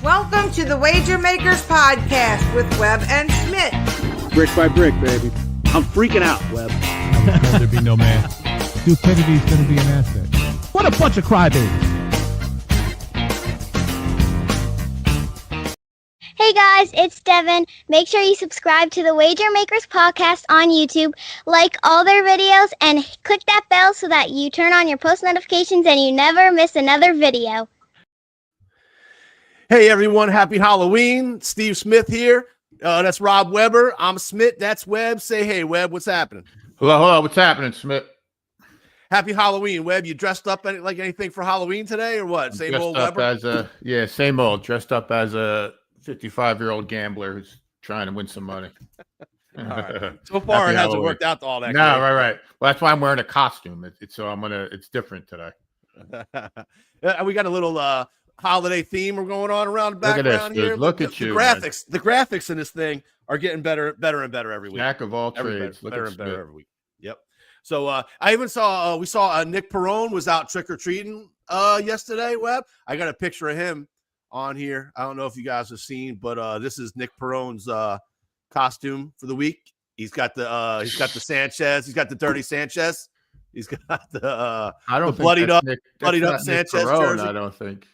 Welcome to the Wager Makers Podcast with Web and Smitt. Brick by brick, baby. I'm freaking out, Web. I was told there'd be no man. Stupidity is going to be an asset. What a bunch of crybabies. Hey guys, it's Devin. Make sure you subscribe to the Wager Makers Podcast on YouTube, like all their videos, and click that bell so that you turn on your post notifications and you never miss another video. Hey everyone, happy Halloween. Steve Smith here. That's Rob Weber. I'm Smith. That's Webb. Say hey, Webb. What's happening? Hello. What's happening, Smith? Happy Halloween, Webb. You dressed up like anything for Halloween today or what? Same old Weber? Same old. Dressed up as a 55-year-old gambler who's trying to win some money. Right. So far, it hasn't worked out to all that. No, right. Well, that's why I'm wearing a costume. It's different today. We got a little holiday theme we're going on around the background here. Look at you. The graphics in this thing are getting better and better every week. Jack of all trades. Better and better every week. Yep. So I even saw we saw Nick Perrone was out trick or treating yesterday. Webb. I got a picture of him on here. I don't know if you guys have seen, but this is Nick Perrone's costume for the week. He's got the Sanchez. He's got the dirty Sanchez. He's got the bloodied up Sanchez jersey. I don't think.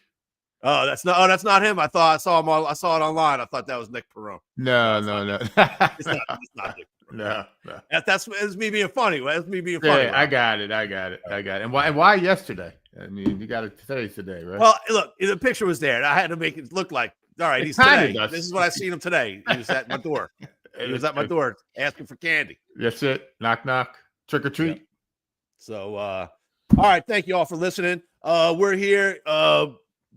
Oh, that's not him. I saw it online. I thought that was Nick Perrone. No. It's not Nick Perrone. No. That's me being funny. That's me being funny. Yeah, I got it. And why yesterday? I mean, you got it today, right? Well, look, the picture was there, and I had to make it look like, all right, he's today. This is what I seen him today. He was at my door. He was at my door asking for candy. That's it. Knock, knock. Trick or treat. Yeah. So, all right. Thank you all for listening. We're here.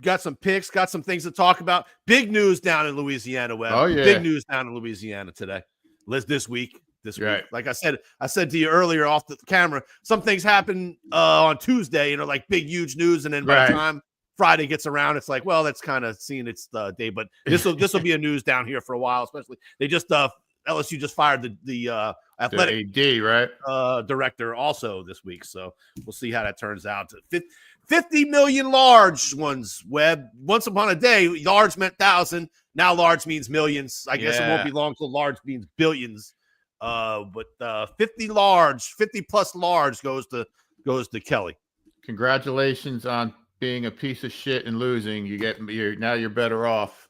Got some picks, got some things to talk about. Big news down in Louisiana, Webb. Oh, yeah. Big news down in Louisiana today. This week. Right. Like I said to you earlier off the camera, some things happen on Tuesday, like big, huge news. And then by the time Friday gets around, it's like, well, that's kind of seeing its day. But this will be a news down here for a while, especially. They just LSU just fired the athletic AD, right? Director also this week. So we'll see how that turns out. 50 million large ones, Webb. Once upon a day, large meant 1,000. Now large means millions. I guess it won't be long till large means billions. But 50 plus large goes to Kelly. Congratulations on being a piece of shit and losing. You're better off.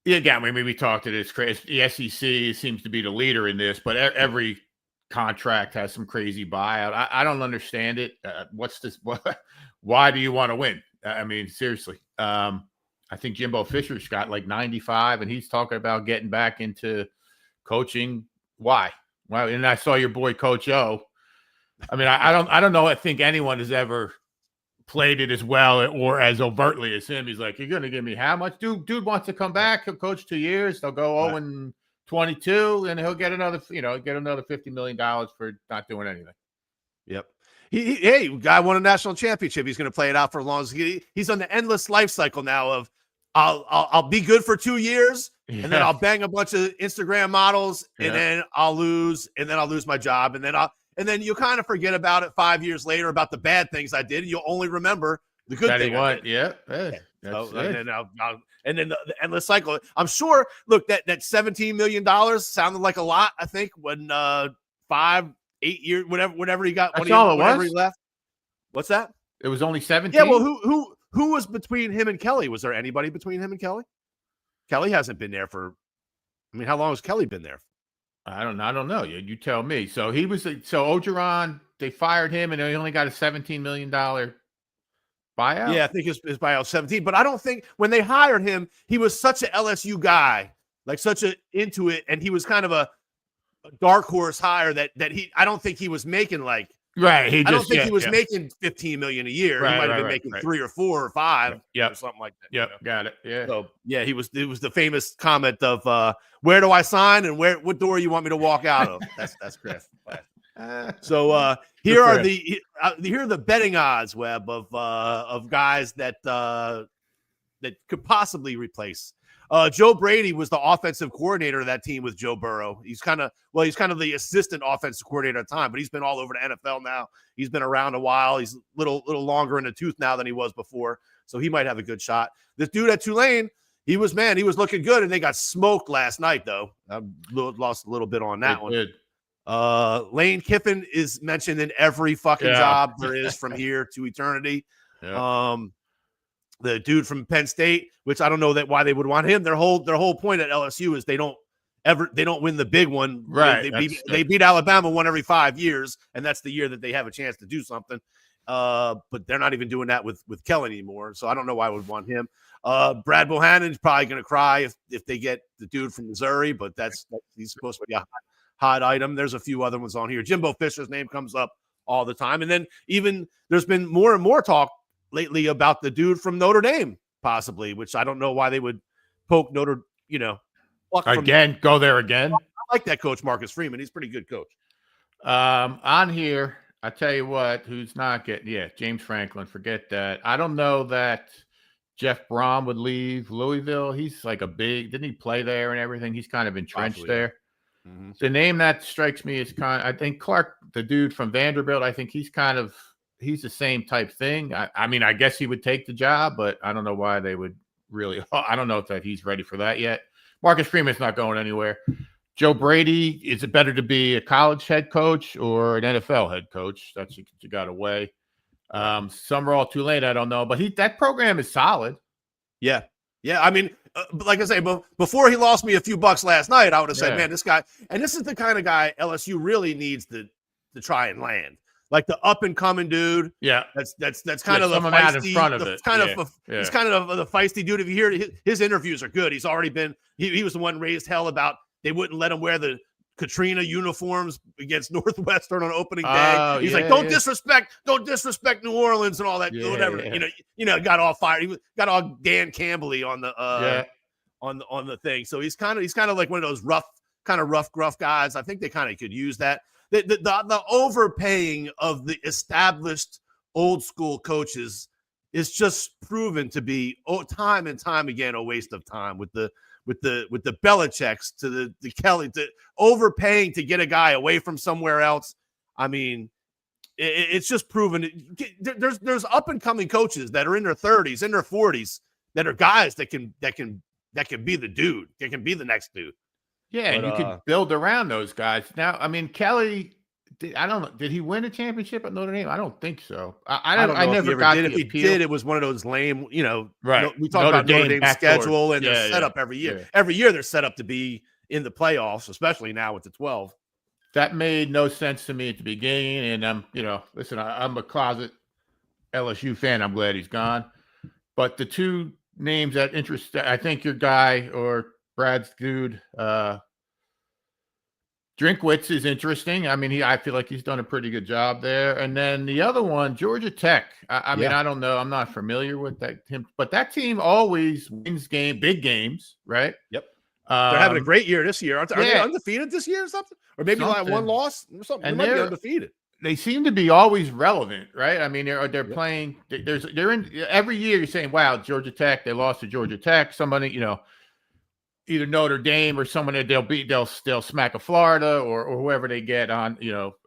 We talked to this. The SEC seems to be the leader in this, but every contract has some crazy buyout. I don't understand it. What's this? Why do you want to win? I mean, seriously. I think Jimbo Fisher's got like 95, and he's talking about getting back into coaching. Why? Well, and I saw your boy Coach O. I mean, I don't know. I think anyone has ever played it as well or as overtly as him. He's like, you're going to give me how much? Dude wants to come back. He'll coach 2 years. They'll go 0-22, and he'll get another $50 million for not doing anything. Yep. Hey, guy won a national championship. He's going to play it out for as long as he's on the endless life cycle now of I'll be good for 2 years, and then I'll bang a bunch of Instagram models, and then I'll lose, and then I'll lose my job, and then you'll kind of forget about it 5 years later about the bad things I did, and you'll only remember the good thing I did. Yeah. And then the endless cycle. I'm sure. Look, that $17 million sounded like a lot. I think when 5-8 years, whatever he got, whenever he left. What's that? It was only 17. Yeah. Well, who was between him and Kelly? Was there anybody between him and Kelly? Kelly hasn't been there for. I mean, how long has Kelly been there? I don't know. You tell me. So Orgeron, they fired him, and he only got a $17 million buyout. Yeah, I think his buyout 17. But I don't think when they hired him, he was such an LSU guy, like such a into it, and he was kind of a dark horse hire that I don't think he was making like right. I don't think he was making $15 million a year. He might have been making 3 or 4 or 5, or something like that. Yep, got it. Yeah. So yeah, it was the famous comment of where do I sign and what door you want me to walk out of? That's Chris. So here are the betting odds, Webb, of guys that could possibly replace. Joe Brady was the offensive coordinator of that team with Joe Burrow. He's kind of the assistant offensive coordinator at the time, but he's been all over the NFL now. He's been around a while. He's a little longer in the tooth now than he was before. so he might have a good shot. This dude at Tulane, he was looking good, and they got smoked last night, though. I lost a little bit on that one. Did. Lane Kiffin is mentioned in every fucking job there is from here to eternity. Yeah. The dude from Penn State, which I don't know why they would want him. Their whole point at LSU is they don't win the big one. Right. They beat Alabama one every 5 years, and that's the year that they have a chance to do something. But they're not even doing that with Kelly anymore. So I don't know why I would want him. Brad Bohannon's probably going to cry if they get the dude from Missouri, but he's supposed to be a hot item. There's a few other ones on here. Jimbo Fisher's name comes up all the time. And then even there's been more and more talk lately about the dude from Notre Dame, possibly, which I don't know why they would poke Notre, again, go there again. I like that coach, Marcus Freeman. He's a pretty good coach. On here, I tell you what, who's not getting, James Franklin, forget that. I don't know that Jeff Brom would leave Louisville. He's like didn't he play there and everything? He's kind of entrenched Possibly, there. Mm-hmm. The name that strikes me is I think Clark, the dude from Vanderbilt, I think he's the same type thing. I mean, I guess he would take the job, but I don't know why they would really. I don't know if he's ready for that yet. Marcus Freeman's not going anywhere. Joe Brady, is it better to be a college head coach or an NFL head coach? That's you got away. Summerall Tulane, I don't know, but that program is solid. Yeah. I mean, like I say, before he lost me a few bucks last night, I would have said, man, this guy, and this is the kind of guy LSU really needs to try and land. Like the up and coming dude. Yeah. That's kind of the feisty, out in front of it. He's kind of the feisty dude. If you hear his interviews are good. He's already been, he was the one raised hell about they wouldn't let him wear the Katrina uniforms against Northwestern on opening day. He's like, don't disrespect New Orleans and all that, whatever. Yeah. Got all fired. He got all Dan Campbell-y on the on the thing. So he's kind of like one of those rough guys. I think they kind of could use that. The overpaying of the established old school coaches is just proven to be time and time again a waste of time with the Belichicks to the Kelly, to overpaying to get a guy away from somewhere else. I mean, it's just proven. There's up and coming coaches that are in their 30s, in their 40s, that are guys that can be the dude, that can be the next dude. Yeah, and you can build around those guys. Now, I mean, Kelly, I don't know. Did he win a championship at Notre Dame? I don't think so. I never got the appeal. If he did, it was one of those lame, right. We talk about Notre Dame's schedule and their setup every year. Yeah. Every year they're set up to be in the playoffs, especially now with the 12. That made no sense to me at the beginning. And listen, I'm a closet LSU fan. I'm glad he's gone. But the two names that interest, I think your guy or Brad's dude, Drinkwitz is interesting. I mean, I feel like he's done a pretty good job there. And then the other one, Georgia Tech. I mean, I don't know. I'm not familiar with him, but that team always wins big games, right? Yep. They're having a great year this year. Are they undefeated this year or something? Or maybe like one loss or something? And they might be undefeated. They seem to be always relevant, right? I mean, they're playing. They're in every year. You're saying, "Wow, Georgia Tech. They lost to Georgia Tech." Somebody, either Notre Dame or someone that they'll smack a Florida or whoever they get on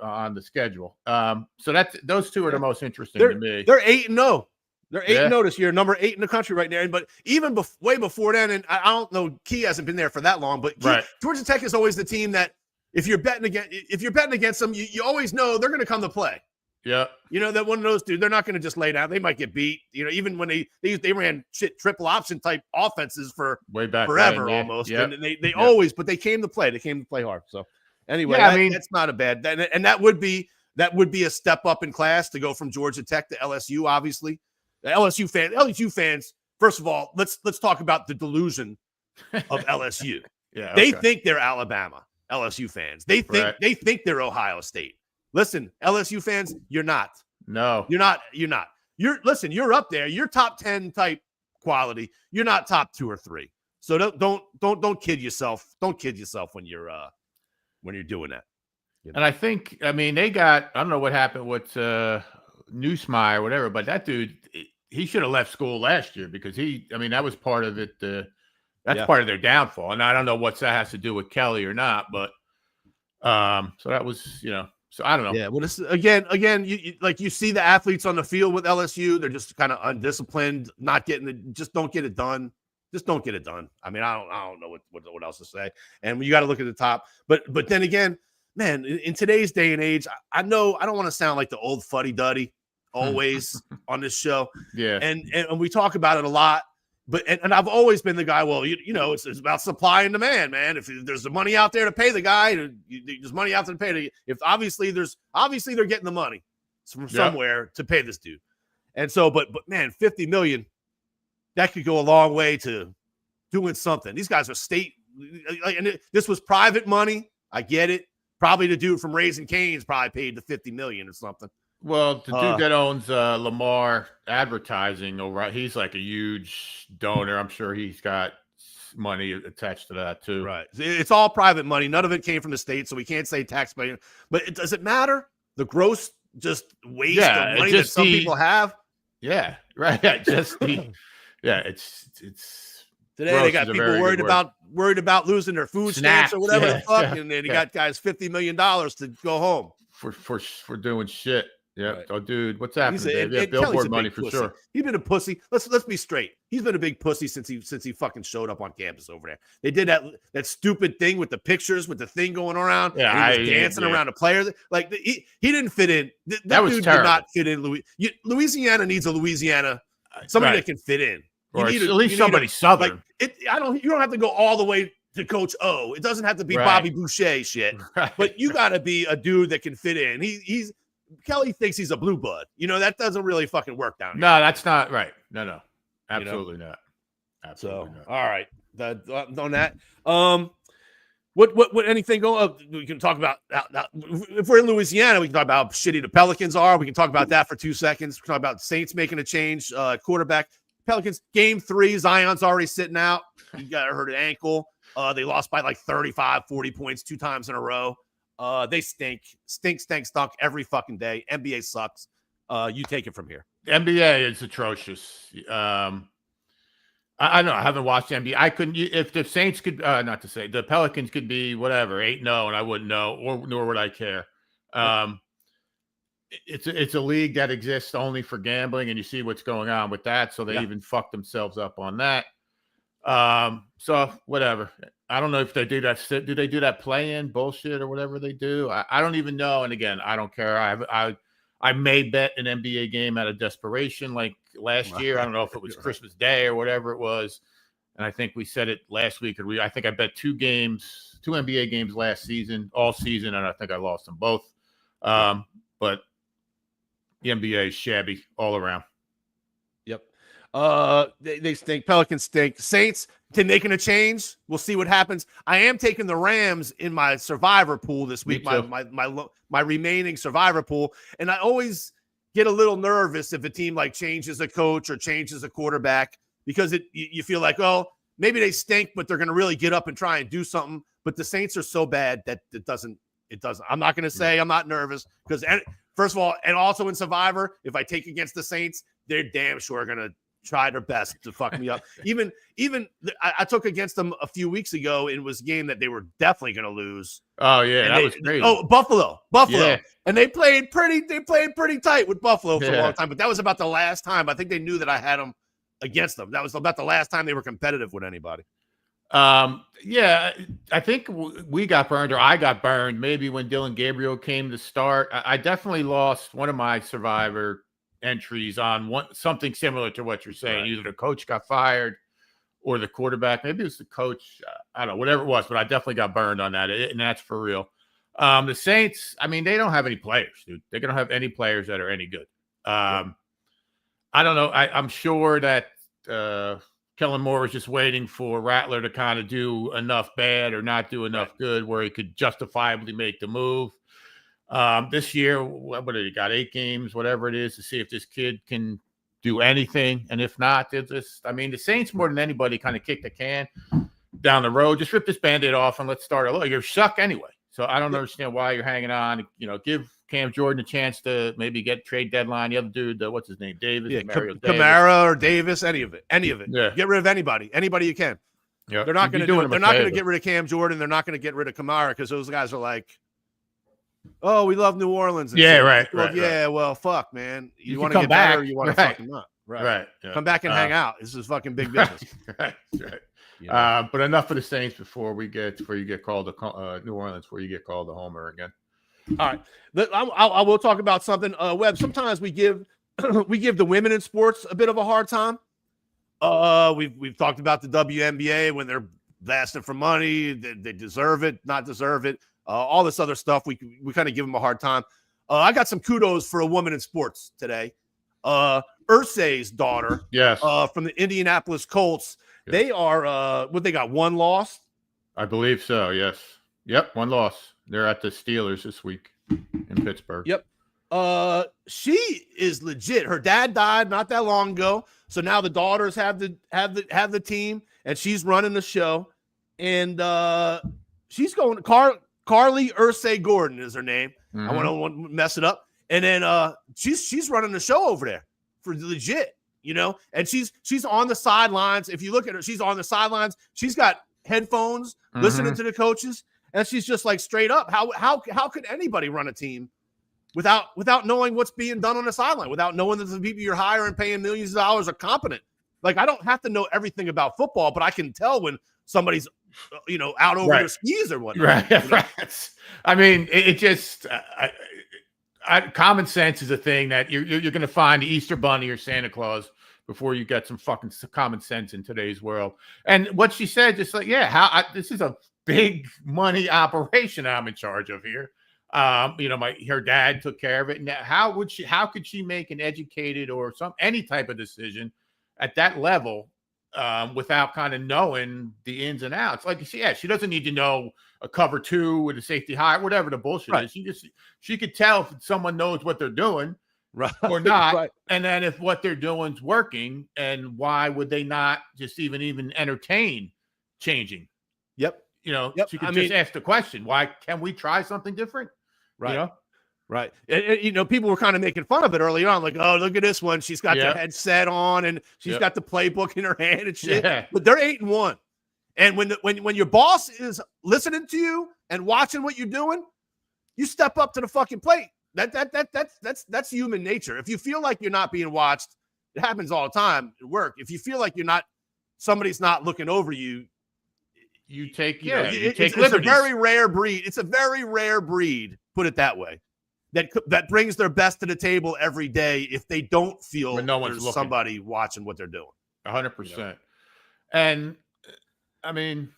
on the schedule. So those two are the most interesting to me. They're 8-0. They're 8-0 this year, number 8 in the country right now. But even way before then, and I don't know, Key hasn't been there for that long, but Georgia Tech is always the team that if you're betting against them, you always know they're going to come to play. Yeah. That one of those dudes, they're not going to just lay down. They might get beat. Even when they ran triple option type offenses for way back forever then, almost. Yep. And they always, but they came to play. They came to play hard. So anyway, that's not a bad, and that would be a step up in class to go from Georgia Tech to LSU, obviously. The LSU fans, first of all, let's talk about the delusion of LSU. They think they're Alabama, LSU fans. They think they're Ohio State. Listen, LSU fans, you're not. No. You're not. You're up there. You're top 10 type quality. You're not top 2 or 3. So don't kid yourself. Don't kid yourself when you're doing that. And I think, they got, I don't know what happened with Newsmeyer or whatever, but that dude, he should have left school last year because that was part of it. That's part of their downfall. And I don't know what that has to do with Kelly or not, but so that was, So I don't know. Yeah, well, this again, you see the athletes on the field with LSU, they're just kind of undisciplined, not getting just don't get it done. Just don't get it done. I mean, I don't know what else to say. And you got to look at the top. But then again, man, in today's day and age, I know I don't want to sound like the old fuddy-duddy always on this show. Yeah. And we talk about it a lot. But and I've always been the guy, well, you know, it's about supply and demand, man. If there's the money out there to pay the guy, there's money out there to pay. If obviously they're getting the money from somewhere to pay this dude. And so, but man, 50 million, that could go a long way to doing something. These guys are state, and this was private money. I get it. Probably the dude from Raising Cane's probably paid the 50 million or something. Well, the dude that owns Lamar Advertising, he's like a huge donor. I'm sure he's got money attached to that too. Right. It's all private money. None of it came from the state, so we can't say taxpayer. But does it matter? The gross just waste of money that some people have? Yeah, right. Yeah, it's today they got people worried about losing their food stamps or whatever the fuck, and then you got guys $50 million to go home for doing shit. Yeah. Right. Oh, dude, what's happening? And Billboard money for pussy. sure. He's been a pussy. Let's be straight. He's been a big pussy since he fucking showed up on campus over there. They did that stupid thing with the pictures with the thing going around. Yeah, and he was dancing around the players. Like he didn't fit in. That was dude terrible. did not fit in. Louisiana needs a Louisiana somebody that can fit in. Or at least somebody Southern. You don't have to go all the way to Coach O. It doesn't have to be Bobby Boucher shit. Right. But you got to be a dude that can fit in. Kelly thinks he's a blue bud. You know, that doesn't really fucking work down here. No, that's not right. No. Absolutely not. Absolutely not. All right. On that. What anything go? We can talk about if we're in Louisiana, we can talk about how shitty the Pelicans are. We can talk about that for 2 seconds. We can talk about Saints making a change. Quarterback. Pelicans, game 3, Zion's already sitting out. He got hurt an ankle. They lost by like 35, 40 points 2 times in a row. They stink every fucking day. NBA sucks. You take it from here. NBA is atrocious. I don't know. I haven't watched NBA. I couldn't. If the Saints could, the Pelicans could be whatever 8-0, and I wouldn't know, nor would I care. It's a league that exists only for gambling, and you see what's going on with that. So they even fucked themselves up on that. So whatever. I don't know if they do that. Do they do that play-in bullshit or whatever they do? I don't even know. And again, I don't care. I may bet an NBA game out of desperation like last year. I don't know if it was Christmas Day or whatever it was. And I think we said it last week. I think I bet 2 NBA games last season, all season, and I think I lost them both. But the NBA is shabby all around. Yep. They stink. Pelicans stink. Saints making a change. We'll see what happens. I am taking the Rams in my survivor pool this week. My remaining survivor pool, and I always get a little nervous if a team like changes a coach or changes a quarterback because you feel like, oh, maybe they stink, but they're going to really get up and try and do something. But the Saints are so bad that it doesn't. I'm not going to say I'm not nervous because first of all, and also in survivor, if I take against the Saints, they're damn sure going to try their best to fuck me up. Even I took against them a few weeks ago. It was a game that they were definitely going to lose. Oh yeah, that was crazy. Oh, Buffalo, yeah. And they played pretty tight with Buffalo for a long time. But that was about the last time. I think they knew that I had them against them. That was about the last time they were competitive with anybody. Yeah, I think we got burned, or I got burned. Maybe when Dylan Gabriel came to start, I definitely lost one of my survivor entries on something similar to what you're saying. Right. Either the coach got fired or the quarterback. Maybe it was the coach. I don't know, whatever it was, but I definitely got burned on that, and that's for real. The Saints, I mean, they don't have any players, dude. They don't have any players that are any good. I don't know. I'm sure that Kellen Moore was just waiting for Rattler to kind of do enough bad or not do enough good where he could justifiably make the move. This year, what did he got? 8 games, whatever it is, to see if this kid can do anything. And if not, the Saints more than anybody kind of kick the can down the road. Just rip this Band-Aid off and let's start a little. You're stuck anyway. So I don't understand why you're hanging on. Give Cam Jordan a chance to maybe get trade deadline. The other dude, what's his name? Davis. Yeah, Davis. Kamara or Davis, any of it. Yeah. Get rid of anybody you can. Yeah. They're not going to do it. They're not going to get rid of Cam Jordan. They're not going to get rid of Kamara because those guys are like Oh, we love New Orleans. And Yeah, shit. right, Well, right, yeah, well, fuck, man. You You want can to come get better, back, or you want to right. fucking not. Right. Yeah. Come back and hang out. This is fucking big Right, business. right. You know? But enough of the Saints before you get called New Orleans, where you get called a homer again. All right, I will talk about something. Webb. Sometimes we give the women in sports a bit of a hard time. We've talked about the WNBA when they're blasting for money. They deserve it, not deserve it. All this other stuff. We kind of give them a hard time. I got some kudos for a woman in sports today. Irsay's daughter, Yes, from the Indianapolis Colts. Yes. They are they got one loss. I believe so. Yes. Yep. One loss. They're at the Steelers this week in Pittsburgh. Yep. She is legit. Her dad died not that long ago, so now the daughters have the team, and she's running the show. And she's going. Carly Irsay Gordon is her name. Mm-hmm. I want to mess it up. And then she's running the show over there for legit, you know. And she's on the sidelines. If you look at her, she's on the sidelines. She's got headphones, listening to the coaches, and she's just like straight up. How could anybody run a team without knowing what's being done on the sideline, without knowing that the people you're hiring, paying millions of dollars, are competent? Like, I don't have to know everything about football, but I can tell when somebody's out over their skis or whatnot. Right. Right. I mean, it just common sense is a thing that you're going to find the Easter Bunny or Santa Claus before you get some fucking common sense in today's world. And what she said, just like, this is a big money operation I'm in charge of here. Her dad took care of it. And how could she make an educated or any type of decision at that level without kind of knowing the ins and outs? Like, she doesn't need to know a cover two with a safety high, whatever the bullshit is. She could tell if someone knows what they're doing, right, or not. Right. And then if what they're doing is working, and why would they not just even entertain changing? Yep. She could just ask the question, why can't we try something different? Right. Right. And, people were kind of making fun of it early on. Like, oh, look at this one. She's got the headset on and she's got the playbook in her hand and shit. Yeah. But they're 8-1. And when your boss is listening to you and watching what you're doing, you step up to the fucking plate. That's human nature. If you feel like you're not being watched, it happens all the time at work. If you feel like somebody's not looking over you, you take it's a very rare breed. It's a very rare breed, put it that way, that brings their best to the table every day if they don't feel there's somebody watching what they're doing. 100%. And I mean,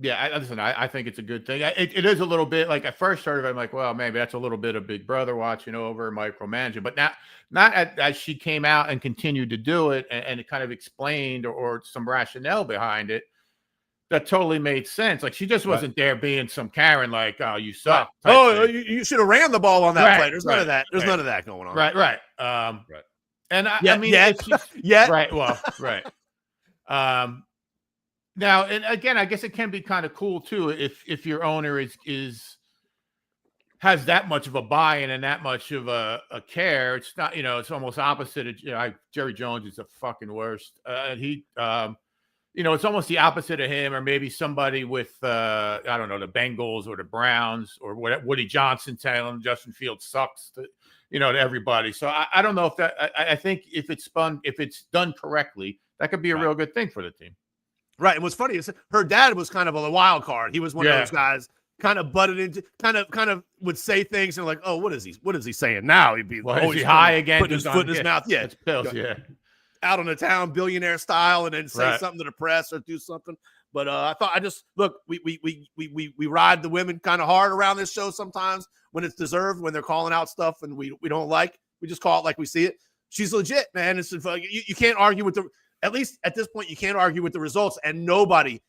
I think it's a good thing. It is a little bit like, I first started, I'm like, well, maybe that's a little bit of Big Brother watching over, micromanaging, but not as she came out and continued to do it and it kind of explained or some rationale behind it. That totally made sense. Like, she just wasn't there being some Karen, like, oh, you suck. Right. Oh, you should have ran the ball on that play. There's none of that. There's none of that going on. Right. Right. And I mean, right. Well, right. Now, and again, I guess it can be kind of cool too if your owner has that much of a buy-in and that much of a care. It's not, it's almost opposite of Jerry Jones is the fucking worst. It's almost the opposite of him, or maybe somebody with, I don't know, the Bengals or the Browns or whatever, Woody Johnson telling Justin Fields sucks to everybody. So I don't know if that, I think if it's done correctly, that could be a real good thing for the team. Right. And what's funny is her dad was kind of a wild card. He was one of those guys kind of butted into, kind of would say things and like, oh, what is he saying now? He'd be is he high again? Putting his foot in his mouth. Yeah. It's pills. Yeah. Out on the town, billionaire style, and then say something to the press or do something. But we ride the women kind of hard around this show sometimes when it's deserved, when they're calling out stuff and we don't like. We just call it like we see it. She's legit, man. It's you can't argue with at least at this point, you can't argue with the results. And nobody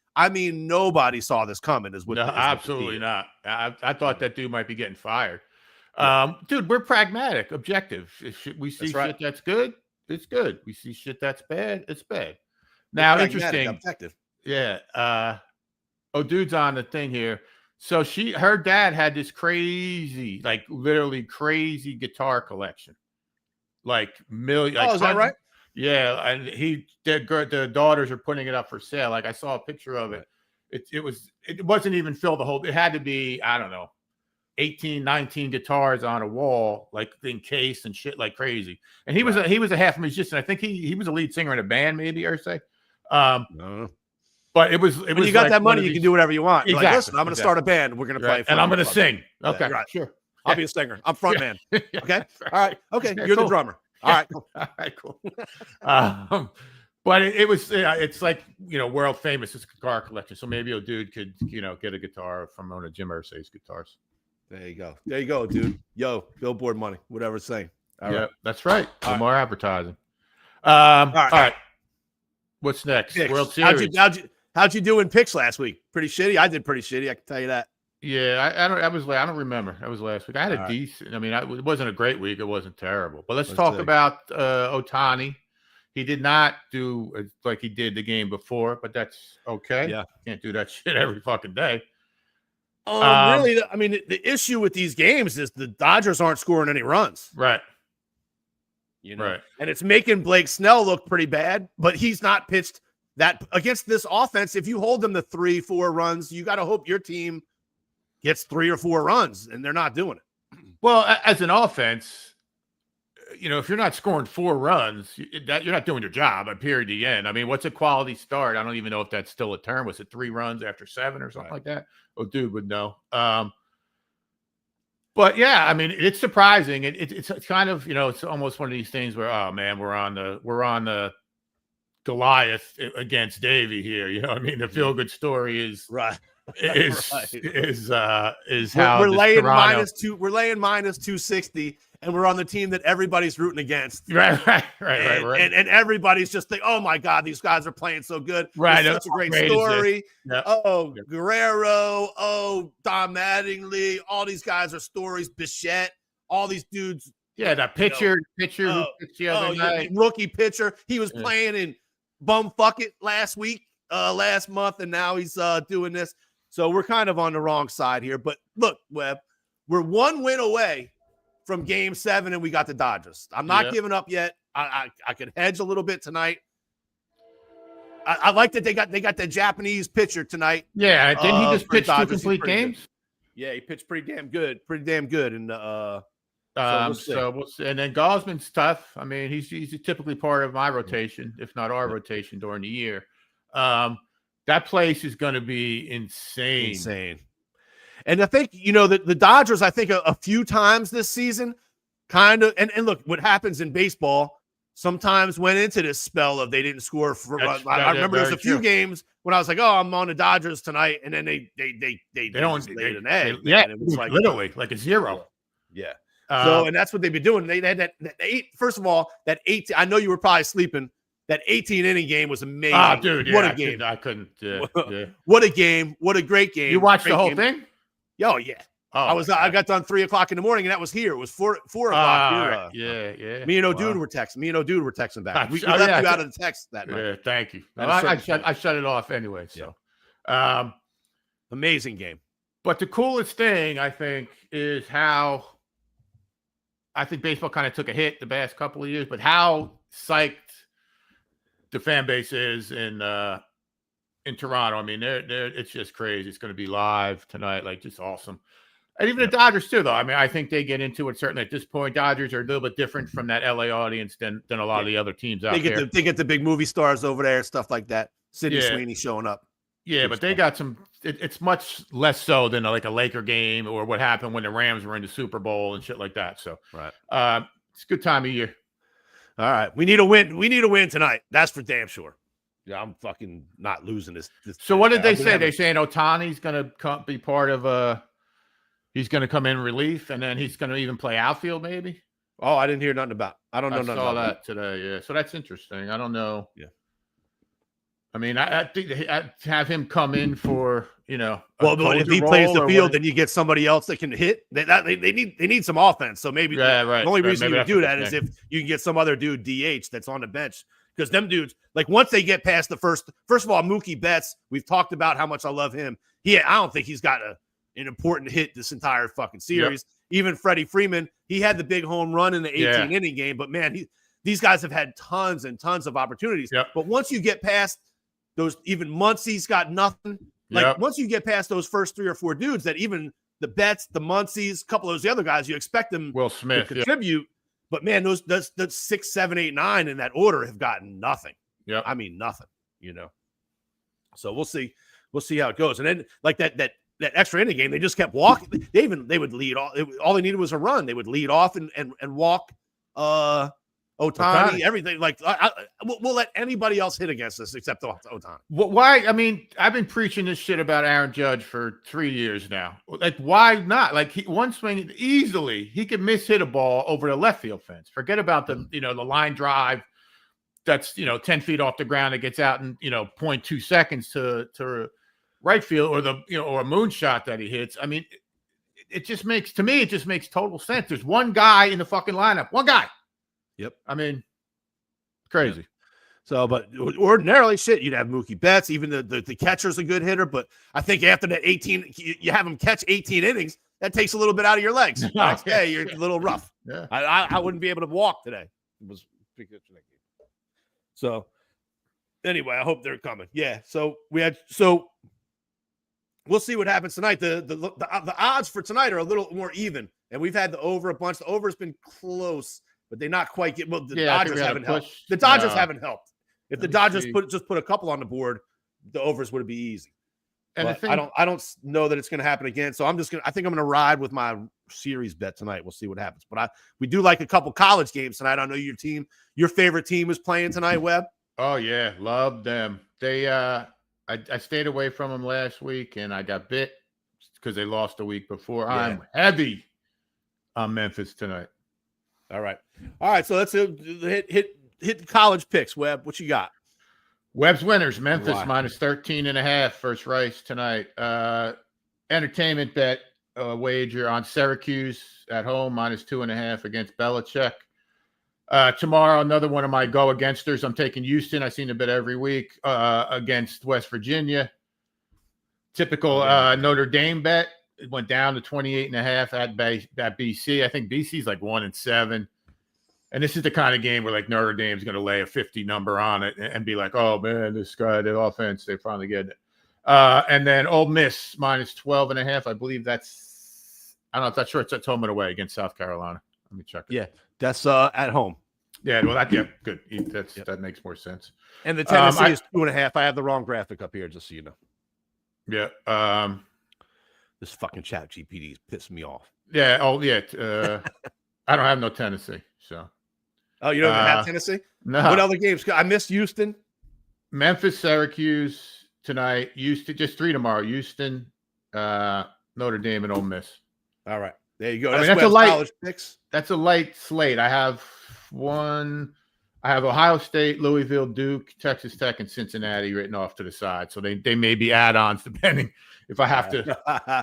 saw this coming. Absolutely not. I thought that dude might be getting fired. Dude, we're pragmatic, objective. If we see shit that's good, it's good. We see shit that's bad, it's bad. Now, interesting. Objective. Yeah. Dude's on the thing here. So her dad had this crazy, like literally crazy guitar collection. Like million. Is that right? Yeah. And the daughters are putting it up for sale. Like, I saw a picture of it. It wasn't even filled the whole, it had to be, I don't know, 18, 19 guitars on a wall, like in case and shit like crazy. And he was a half musician. I think he was a lead singer in a band, maybe, or say. No. But it was when you got like that money, you can do whatever you want. You're exactly. like, listen, I'm going to start a band. We're going to play. And I'm going to sing. Okay, sure. I'll be a singer. I'm front man. Okay. All right. Okay. Yeah, You're cool. the drummer. All right. Cool. All right, cool. But it was, it's like, world famous, this guitar collection. So maybe a dude could, get a guitar from one of Jim Irsay's guitars. There you go. There you go, dude. Yo, billboard money, whatever it's saying. All right. That's right. More advertising. All All right. What's next? Picks. World Series. How'd you do in picks last week? Pretty shitty. I did pretty shitty. I can tell you that. Yeah, I don't remember. That was last week. I had a decent. I mean, it wasn't a great week. It wasn't terrible. But let's talk about Ohtani. He did not do like he did the game before, but that's okay. Yeah, can't do that shit every fucking day. Really, I mean, the issue with these games is the Dodgers aren't scoring any runs. Right. Right. And it's making Blake Snell look pretty bad, but he's not pitched that against this offense. If you hold them to 3-4 runs, you got to hope your team gets 3 or 4 runs, and they're not doing it. Well, as an offense, if you're not scoring 4 runs, you're not doing your job at period to end. I mean, what's a quality start? I don't even know if that's still a term. Was it 3 runs after 7 or something like that? Oh, dude would know. But yeah, I mean, it's surprising. It's kind of, it's almost one of these things where, oh man, we're on the Goliath against Davey here. You know what I mean? The feel good story is right. Is how we're laying minus 260, and we're on the team that everybody's rooting against. Right. And everybody's just think, oh my God, these guys are playing so good. Right. It's such a great story. Guerrero. Don Mattingly. All these guys are stories. Bichette. All these dudes. Yeah, that pitcher who pitched the other night. Rookie pitcher. He was playing in bumfuck it last month, and now he's doing this. So we're kind of on the wrong side here. But look, Webb, we're 1 win away from Game 7, and we got the Dodgers. I'm not giving up yet. I could hedge a little bit tonight. I like that they got the Japanese pitcher tonight. Yeah, didn't he just pitch 2 complete games? Good. Yeah, he pitched pretty damn good. And so we'll see. And then Gosman's tough. I mean, he's typically part of my rotation, if not our rotation during the year. That place is going to be insane. And I think, the Dodgers, I think a few times this season kind of, and look, what happens in baseball sometimes went into this spell of they didn't score for, I remember there's a few games when I was like, oh, I'm on the Dodgers tonight. And then they don't laid an egg. Yeah. And it was like, literally like a 0. Yeah. And that's what they've been doing. They had that 8, first of all, that 18, I know you were probably sleeping. That 18-inning game was amazing. Oh, dude, what a game. I couldn't. What a game. What a great game. You watched the whole thing? Oh, yeah. I got done 3 o'clock in the morning, and that was here. It was 4 o'clock here. Yeah. Me and O'Dude were texting back. We left you out of the text that night. Yeah, thank you. I shut it off anyway. So, amazing game. But the coolest thing, I think, is how I think baseball kind of took a hit the past couple of years, but how psyched the fan base is in Toronto. I mean, it's just crazy. It's going to be live tonight, like just awesome. And even the Dodgers too, though. I mean, I think they get into it certainly at this point. Dodgers are a little bit different from that LA audience than a lot of the other teams out there. They get the big movie stars over there, stuff like that. Sidney Sweeney showing up. Yeah, but they got some. It's much less so than like a Laker game or what happened when the Rams were in the Super Bowl and shit like that. So, it's a good time of year. All right, we need a win. We need a win tonight. That's for damn sure. Yeah, I'm fucking not losing this. So what did they say? They're saying Ohtani's going to be part of he's going to come in relief, and then he's going to even play outfield maybe? Oh, I didn't hear nothing about. I don't know nothing about that today. Yeah, so that's interesting. I don't know. Yeah. I mean, I think I'd have him come in for, well, if he plays the field, then you get somebody else that can hit. They need some offense. So maybe the only reason you would do that is if you can get some other dude DH that's on the bench. Because them dudes, like once they get past the first of all, Mookie Betts, we've talked about how much I love him. I don't think he's got an important hit this entire fucking series. Yep. Even Freddie Freeman, he had the big home run in the 18-inning game. But man, these guys have had tons and tons of opportunities. Yep. But once you get past those, even Muncie's got nothing. Like once you get past those first 3 or 4 dudes that even the Betts, the Muncies, a couple of those other guys, you expect them Will Smith to contribute. But man, those 6, 7, 8, 9 in that order have gotten nothing. Yeah, I mean nothing. So we'll see. We'll see how it goes. And then like that extra inning game, they just kept walking. They would lead all they needed was a run. They would lead off and walk Ohtani, everything. Like we'll let anybody else hit against us except Ohtani. Why? I mean, I've been preaching this shit about Aaron Judge for 3 years now. Like, why not? Like, one swing easily, he could miss hit a ball over the left field fence. Forget about the line drive that's 10 feet off the ground. It gets out in 0.2 seconds to right field, or or a moonshot that he hits. I mean, it just makes total sense. There's one guy in the fucking lineup. One guy. Yep. I mean, crazy. Yeah. So, but ordinarily, you'd have Mookie Betts. Even the catcher's a good hitter, but I think after that 18, you have him catch 18 innings. That takes a little bit out of your legs. Next day, you're a little rough. Yeah. I wouldn't be able to walk today. It was pretty good. So, anyway, I hope they're coming. Yeah. So we'll see what happens tonight. The odds for tonight are a little more even, and we've had the over a bunch. The over has been close, but they not quite get. Well, the Dodgers haven't helped. The Dodgers haven't helped. If the Dodgers put a couple on the board, the overs would be easy. And I don't know that it's going to happen again. So I think I'm going to ride with my series bet tonight. We'll see what happens. But we do like a couple college games tonight. I know your favorite team is playing tonight, Webb. Oh yeah, love them. They I stayed away from them last week, and I got bit because they lost a week before. Yeah. I'm heavy on Memphis tonight. All right. So let's hit the college picks. Webb, what you got? Webb's winners, Memphis minus 13.5 first race tonight. Entertainment bet wager on Syracuse at home minus 2.5 against Belichick. Tomorrow, another one of my go againsters. I'm taking Houston. I've seen a bet every week against West Virginia. Typical Notre Dame bet. It went down to 28.5 at BC. I think BC's like 1-7. And this is the kind of game where like Notre Dame's going to lay a 50 number on it and be like, oh man, this guy, the offense, they finally get it. And then Ole Miss minus 12.5. I believe I'm not sure it's at home and away against South Carolina. Let me check it. Yeah, that's at home. Yeah, well, good. That makes more sense. And the Tennessee is 2.5. I have the wrong graphic up here, just so you know. Yeah. This fucking chat GPT is pissing me off. Yeah. Oh, yeah. I don't have no Tennessee, so. Oh, you don't have Tennessee? No. What other games? I missed Houston. Memphis, Syracuse tonight. Houston, just 3 tomorrow. Houston, Notre Dame, and Ole Miss. All right. There you go. That's a light college picks. That's a light slate. I have Ohio State, Louisville, Duke, Texas Tech, and Cincinnati written off to the side. So they may be add-ons depending if I have to.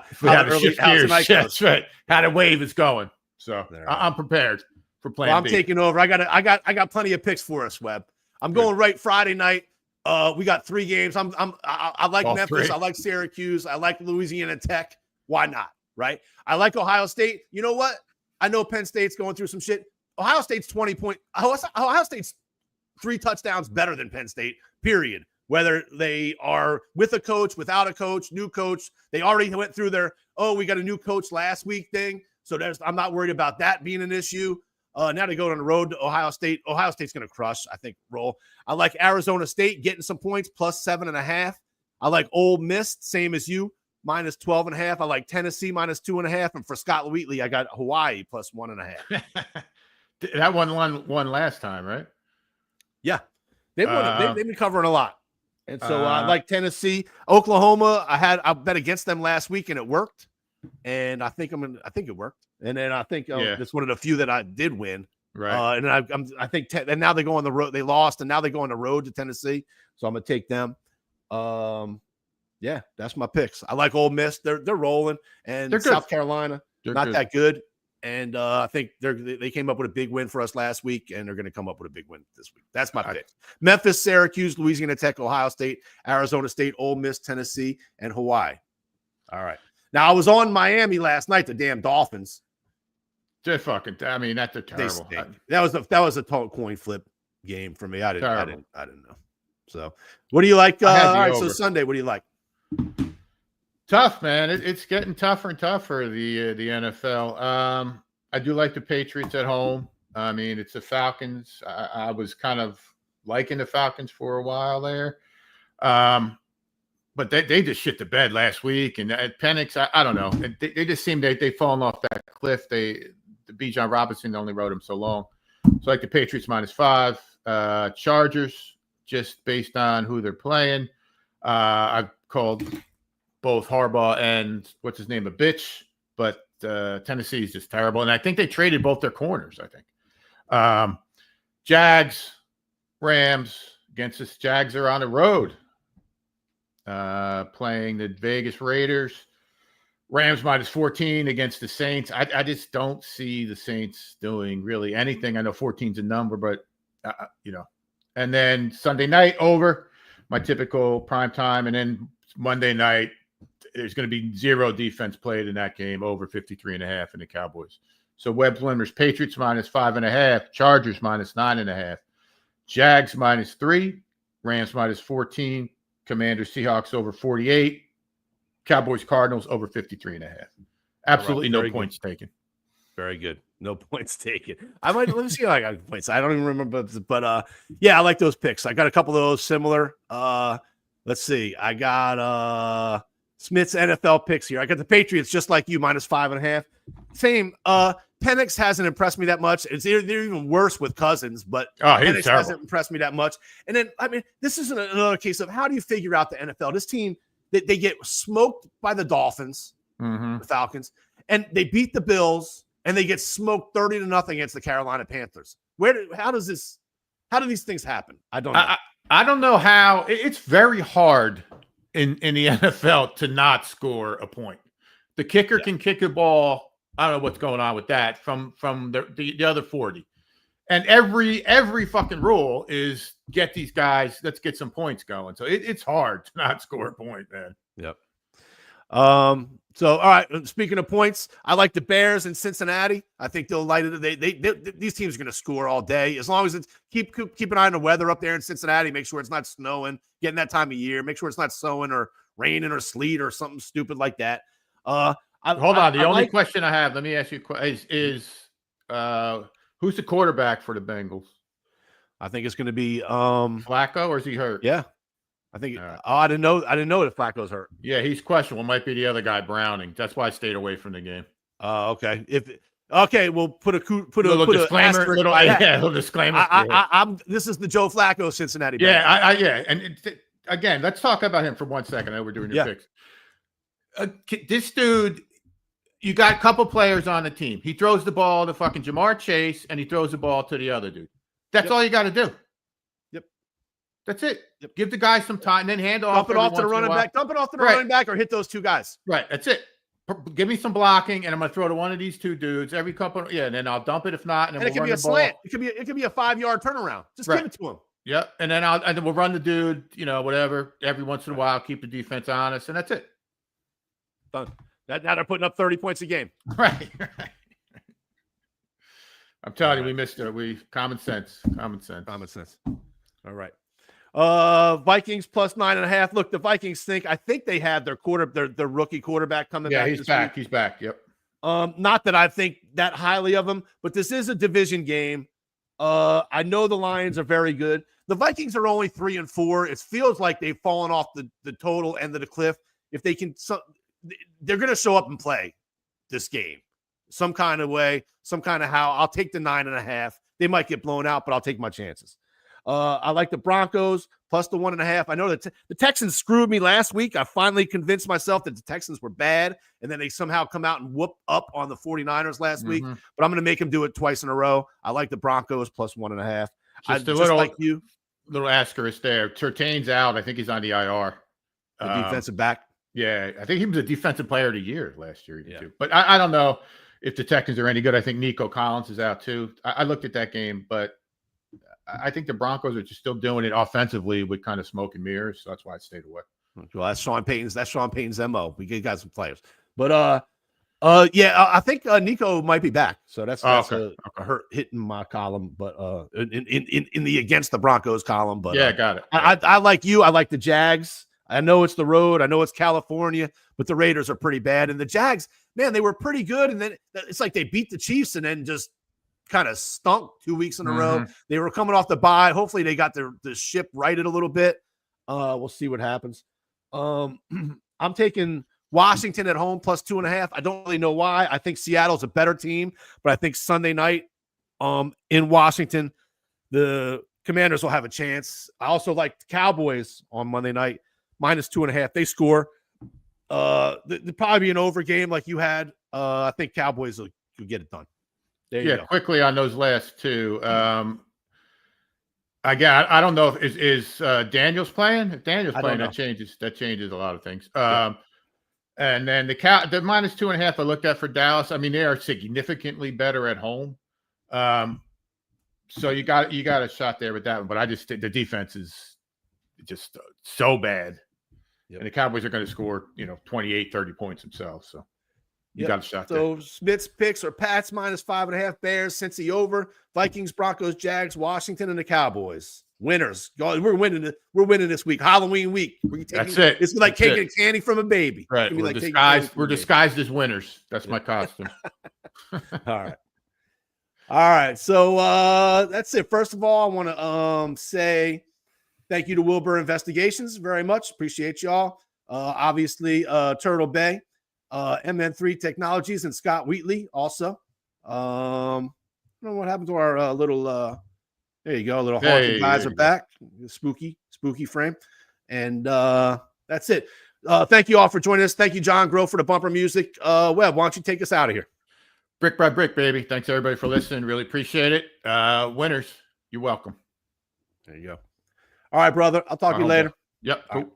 If we have to shift gears. That's right. How the wave is going. So I'm prepared for plan B. I'm taking over. I got plenty of picks for us, Webb. I'm going right Friday night. We got 3 games. I like all Memphis. 3. I like Syracuse. I like Louisiana Tech. Why not? Right? I like Ohio State. You know what? I know Penn State's going through some shit. Ohio State's 20 point. Ohio State's 3 touchdowns better than Penn State, period. Whether they are with a coach, without a coach, new coach. They already went through their, we got a new coach last week thing. So I'm not worried about that being an issue. Now they go on the road to Ohio State. Ohio State's going to crush, I think, roll. I like Arizona State getting some points, plus 7.5. I like Ole Miss, same as you, minus 12.5. I like Tennessee, minus 2.5. And for Scott Wheatley, I got Hawaii, plus 1.5. That won last time, right? Yeah. They've been covering a lot. And so I like Tennessee. Oklahoma, I bet against them last week, and it worked. And I think it worked. And then I think it's one of the few that I did win. Right. And I think and now they go on the road. They lost, and now they go on the road to Tennessee. So I'm gonna take them. Yeah, that's my picks. I like Ole Miss. They're rolling, and South Carolina not that good. And I think they came up with a big win for us last week, and they're going to come up with a big win this week. That's my picks. Memphis, Syracuse, Louisiana Tech, Ohio State, Arizona State, Ole Miss, Tennessee, and Hawaii. All right. Now, I was on Miami last night, the damn Dolphins. They're fucking, I mean, that's terrible. That was a total coin flip game for me. I didn't know. So what do you like? All right, so Sunday, what do you like? Tough, man. It's getting tougher and tougher, the NFL. I do like the Patriots at home. I mean, it's the Falcons. I was kind of liking the Falcons for a while there. But they just shit the bed last week. And at Penix, I don't know. They just seem they've fallen off that cliff. The Bijan Robinson only rode him so long. So like the Patriots -5. Chargers, just based on who they're playing. I've called both Harbaugh and what's his name a bitch, but Tennessee is just terrible. And I think they traded both their corners, I think. Jags, Rams against us. Jags are on the road playing the Vegas Raiders. Rams -14 against the Saints. I just don't see the Saints doing really anything. I know 14's a number, but, And then Sunday night over, my typical prime time. And then Monday night, there's going to be 0 defense played in that game, over 53.5 in the Cowboys. So Web Slimmers, Patriots -5.5, Chargers -9.5, Jags -3, Rams -14, Commanders, Seahawks over 48, Cowboys, Cardinals over 53.5. Absolutely no points taken. Very good. No points taken. Let me see if I got points. I don't even remember, but yeah, I like those picks. I got a couple of those similar. Let's see. I got Smith's NFL picks here. I got the Patriots just like you, -5.5. Same. Penix hasn't impressed me that much. They're even worse with Cousins, but Penix hasn't impressed me that much. And then, I mean, this is another case of how do you figure out the NFL? This team, they get smoked by the Dolphins, the Falcons, and they beat the Bills, and they get smoked 30-0 against the Carolina Panthers. How do these things happen? I don't know. I don't know how. It's very hard in the NFL to not score a point. The kicker can kick a ball. I don't know what's going on with that from the other 40. And every fucking rule is get these guys, let's get some points going. So it's hard to not score a point, man. Yep. So, all right. Speaking of points, I like the Bears in Cincinnati. I think they'll light it. These teams are going to score all day as long as it's keep an eye on the weather up there in Cincinnati. Make sure it's not snowing. Getting that time of year. Make sure it's not snowing or raining or sleet or something stupid like that. Hold on. The only question I have, let me ask you, is who's the quarterback for the Bengals? I think it's going to be Flacco, or is he hurt? Yeah. I think. Right. I didn't know that Flacco's hurt. Yeah, he's questionable. Might be the other guy, Browning. That's why I stayed away from the game. Okay. We'll put a disclaimer. Little disclaimer. This is the Joe Flacco Cincinnati. Yeah, And again, let's talk about him for 1 second. I know we're doing your picks. This dude, you got a couple players on the team. He throws the ball to fucking Jamar Chase, and he throws the ball to the other dude. That's all you got to do. Yep. That's it. Yep. Give the guy some time, then hand off. Dump it off to the running back. Dump it off to the running back, or hit those two guys. Right. That's it. Give me some blocking, and I'm gonna throw to one of these two dudes every couple. Yeah, and then I'll dump it if not, and then it could be a slant. It could be a 5-yard turnaround. Just give it to him. Yep. And then we'll run the dude. Whatever. Every once in a while, keep the defense honest, and that's it. Done. Now they're putting up 30 points a game. Right. I'm telling you, we missed it. Common sense. All right. Vikings +9.5. Look, the Vikings think they have their rookie quarterback coming back. Yeah, he's back. He's back. Yep. Not that I think that highly of him, but this is a division game. I know the Lions are very good. The Vikings are only 3-4. It feels like they've fallen off the total end of the cliff. If they can, they're going to show up and play this game some kind of way, some kind of how. I'll take the 9.5. They might get blown out, but I'll take my chances. I like the Broncos plus the 1.5. I know that the Texans screwed me last week. I finally convinced myself that the Texans were bad, and then they somehow come out and whoop up on the 49ers last week. But I'm going to make them do it twice in a row. I like the Broncos plus 1.5. Just like you. Little asterisk there. Turtain's out. I think he's on the IR. The defensive back. Yeah, I think he was a defensive player of the year last year too. But I don't know if the Texans are any good. I think Nico Collins is out too. I looked at that game, but I think the Broncos are just still doing it offensively with kind of smoke and mirrors. So that's why I stayed away. Well, that's Sean Payton's MO. We got some players, but I think Nico might be back. So that's a hurt hitting my column, but in the against the Broncos column. But got it. I like you. I like the Jags. I know it's the road. I know it's California, but the Raiders are pretty bad. And the Jags, man, they were pretty good. And then it's like they beat the Chiefs and then just kind of stunk 2 weeks in a row. They were coming off the bye. Hopefully they got the ship righted a little bit. We'll see what happens. I'm taking Washington at home plus 2.5. I don't really know why. I think Seattle's a better team, but I think Sunday night in Washington, the Commanders will have a chance. I also like the Cowboys on Monday night, minus 2.5. They score. There'll probably be an over game like you had. I think Cowboys will get it done. There you go. Quickly on those last two. Again, I don't know if is Daniels playing. If Daniels playing, that changes a lot of things. And then the minus 2.5 I looked at for Dallas. I mean, they are significantly better at home. So you got a shot there with that one. But I just think the defense is just so bad. Yep. And the Cowboys are going to score, 28, 30 points themselves. So you got a shot there. So Smith's picks are Pats minus 5.5, Bears, Cincy over, Vikings, Broncos, Jags, Washington, and the Cowboys. Winners. We're winning it. We're winning this week. Halloween week. That's it. It's like taking candy from a baby. Right. We're disguised as winners. That's my costume. All right. So that's it. First of all, I want to say thank you to Wilbur Investigations very much. Appreciate y'all. Obviously, Turtle Bay, MN3 Technologies, and Scott Wheatley also. I don't know what happened to our little there you go, little haunted guys are back. Spooky frame. And that's it. Thank you all for joining us. Thank you, John Groh, for the bumper music. Webb, why don't you take us out of here? Brick by brick, baby. Thanks everybody for listening. Really appreciate it. Winners, you're welcome. There you go. All right, brother. I'll talk to you later. Yep. Cool.